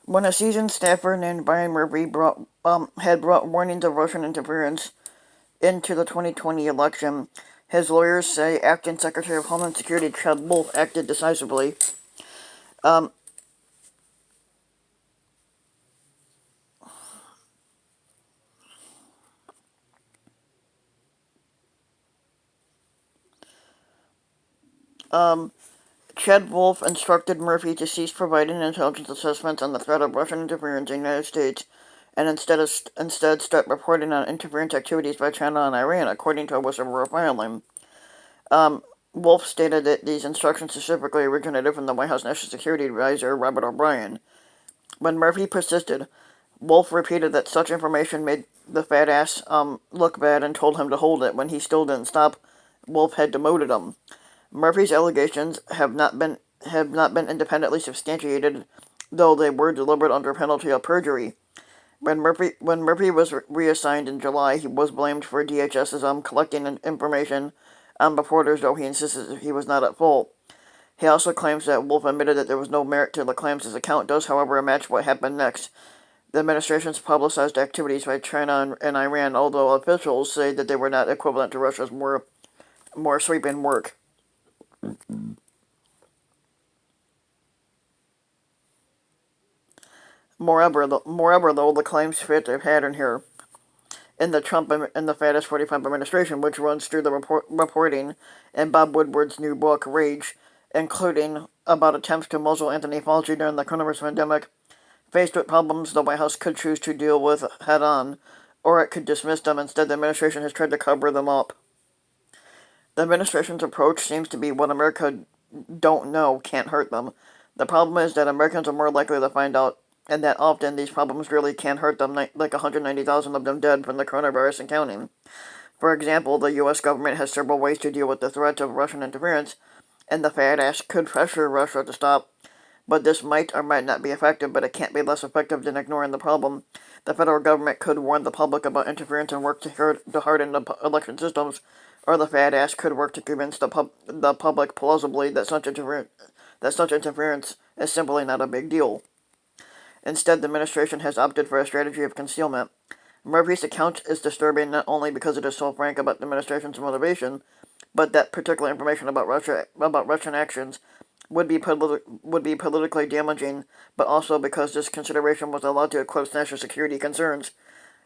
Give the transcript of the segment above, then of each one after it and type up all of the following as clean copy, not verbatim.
When a seasoned staffer named Brian Murphy had brought warnings of Russian interference into the 2020 election, his lawyers say acting Secretary of Homeland Security Chad Wolf acted decisively. Um, um, Chad Wolf instructed Murphy to cease providing intelligence assessments on the threat of Russian interference in the United States and instead start reporting on interference activities by China and Iran, according to a whistleblower filing. Um, Wolf stated that these instructions specifically originated from the White House National Security Advisor Robert O'Brien. When Murphy persisted, Wolf repeated that such information made the fat ass look bad and told him to hold it. When he still didn't stop, Wolf had demoted him. Murphy's allegations have not been independently substantiated, though they were delivered under penalty of perjury. When Murphy was reassigned in July, he was blamed for DHS's collecting information on reporters, though he insisted he was not at fault. He also claims that Wolf admitted that there was no merit to the claims. His account does, however, match what happened next. The administration's publicized activities by China and Iran, although officials say that they were not equivalent to Russia's more sweeping work. Moreover, though, the claims fit a pattern here in the Trump and the Fattest 45 administration, which runs through the reporting in Bob Woodward's new book, Rage, including about attempts to muzzle Anthony Fauci during the coronavirus pandemic. Faced with problems the White House could choose to deal with head on, or it could dismiss them. Instead, the administration has tried to cover them up. The administration's approach seems to be what America don't know can't hurt them. The problem is that Americans are more likely to find out, and that often these problems really can hurt them, like 190,000 of them dead from the coronavirus and counting. For example, the U.S. government has several ways to deal with the threats of Russian interference, and the fat ass could pressure Russia to stop, but this might or might not be effective, but it can't be less effective than ignoring the problem. The federal government could warn the public about interference and work to harden the election systems, or the fat ass could work to convince the public plausibly that such interference is simply not a big deal. Instead, the administration has opted for a strategy of concealment. Murphy's account is disturbing not only because it is so frank about the administration's motivation, but that particular information about Russian actions would be politically damaging, but also because this consideration was allowed to eclipse national security concerns.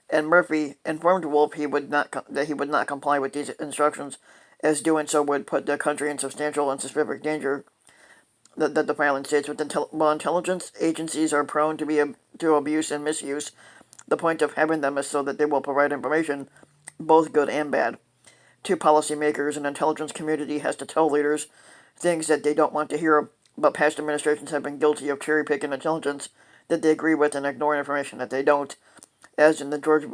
And Murphy informed Wolf that he would not comply with these instructions, as doing so would put the country in substantial and specific danger. That the filing states, while intelligence agencies are prone to abuse and misuse, the point of having them is so that they will provide information, both good and bad, to policymakers. And intelligence community has to tell leaders things that they don't want to hear, but past administrations have been guilty of cherry-picking intelligence that they agree with and ignoring information that they don't, as in the George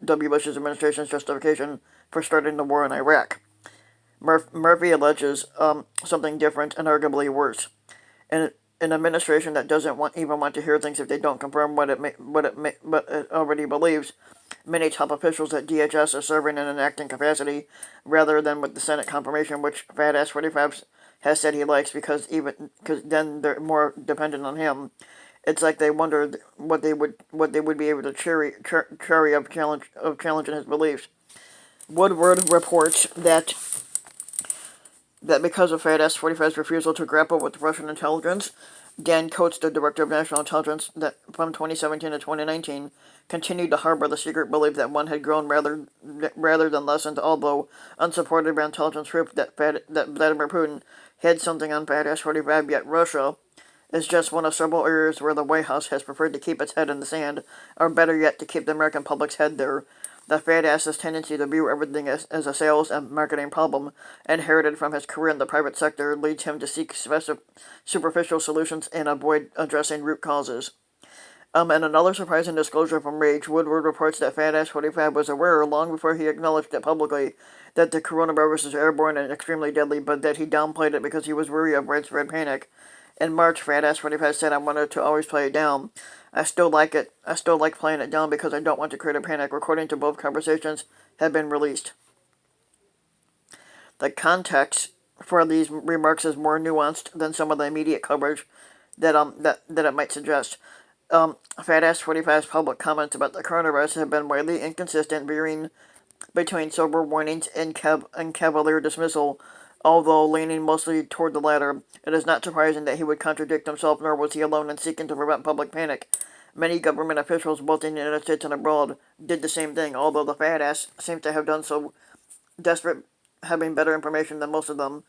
W. Bush's administration's justification for starting the war in Iraq. Murphy alleges something different and arguably worse. An administration that doesn't even want to hear things if they don't confirm what it already believes. Many top officials at DHS are serving in an acting capacity rather than with the Senate confirmation, which Fat Ass 45 has said he likes because then they're more dependent on him. It's like they wondered what they would be able to cherry of challenging his beliefs. Woodward reports that because of Fat Ass 45's refusal to grapple with Russian intelligence, Dan Coats, the Director of National Intelligence, that from 2017 to 2019, continued to harbor the secret belief that one had grown rather than lessened, although unsupported by intelligence proof that Vladimir Putin had something on Fat Ass 45. Yet Russia is just one of several areas where the White House has preferred to keep its head in the sand, or better yet, to keep the American public's head there. The fat ass's tendency to view everything as a sales and marketing problem, inherited from his career in the private sector, leads him to seek superficial solutions and avoid addressing root causes. And another surprising disclosure from Rage, Woodward reports that Fat Ass 45 was aware, long before he acknowledged it publicly, that the coronavirus is airborne and extremely deadly, but that he downplayed it because he was weary of widespread panic. In March, Fat Ass 45 said, "I wanted to always play it down. I still like it. I still like playing it down because I don't want to create a panic." Recording to both conversations have been released. The context for these remarks is more nuanced than some of the immediate coverage that it might suggest. Fat Ass 45's public comments about the coronavirus have been widely inconsistent, veering between sober warnings and cavalier dismissal, although leaning mostly toward the latter. It is not surprising that he would contradict himself, nor was he alone in seeking to prevent public panic. Many government officials, both in the United States and abroad, did the same thing, although the fat ass seems to have done so desperate, having better information than most of them.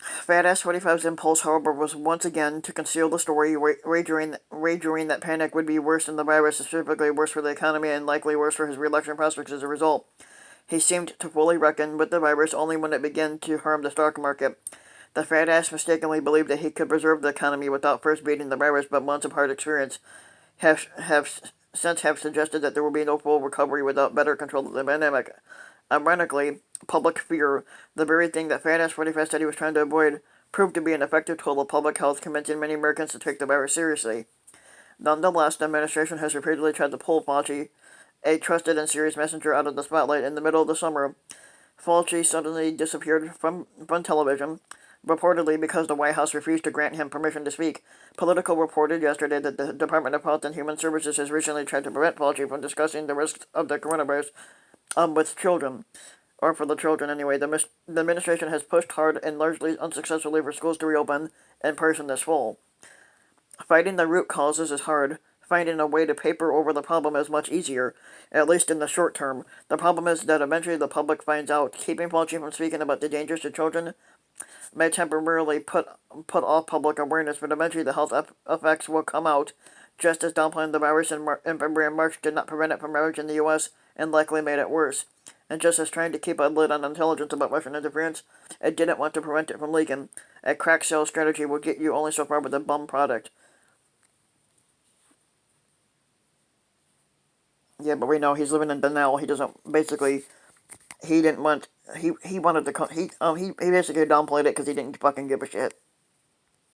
Fat Ass 45's impulse, however, was once again to conceal the story, wagering that panic would be worse than the virus, specifically worse for the economy and likely worse for his re-election prospects as a result. He seemed to fully reckon with the virus only when it began to harm the stock market. The fat ass mistakenly believed that he could preserve the economy without first beating the virus, but months of hard experience have suggested that there will be no full recovery without better control of the pandemic. Ironically, public fear, the very thing that Fat Ass 45 said he was trying to avoid, proved to be an effective tool of public health, convincing many Americans to take the virus seriously. Nonetheless, the administration has repeatedly tried to pull Fauci, a trusted and serious messenger, out of the spotlight. In the middle of the summer, Fauci suddenly disappeared from television, reportedly because the White House refused to grant him permission to speak. Politico reported yesterday that the Department of Health and Human Services has recently tried to prevent Fauci from discussing the risks of the coronavirus with children, or for the children anyway. The administration has pushed hard and largely unsuccessfully for schools to reopen in person this fall. Fighting the root causes is hard. Finding a way to paper over the problem is much easier, at least in the short term. The problem is that eventually the public finds out. Keeping Fauci from speaking about the dangers to children may temporarily put off public awareness, but eventually the health effects will come out, just as downplaying the virus in February and March did not prevent it from ravaging the U.S. and likely made it worse. And just as trying to keep a lid on intelligence about Russian interference, it didn't want to prevent it from leaking. A crack sales strategy will get you only so far with a bum product. Yeah, but we know he's living in denial. He doesn't, basically, he didn't want, he wanted to, he basically downplayed it because he didn't fucking give a shit.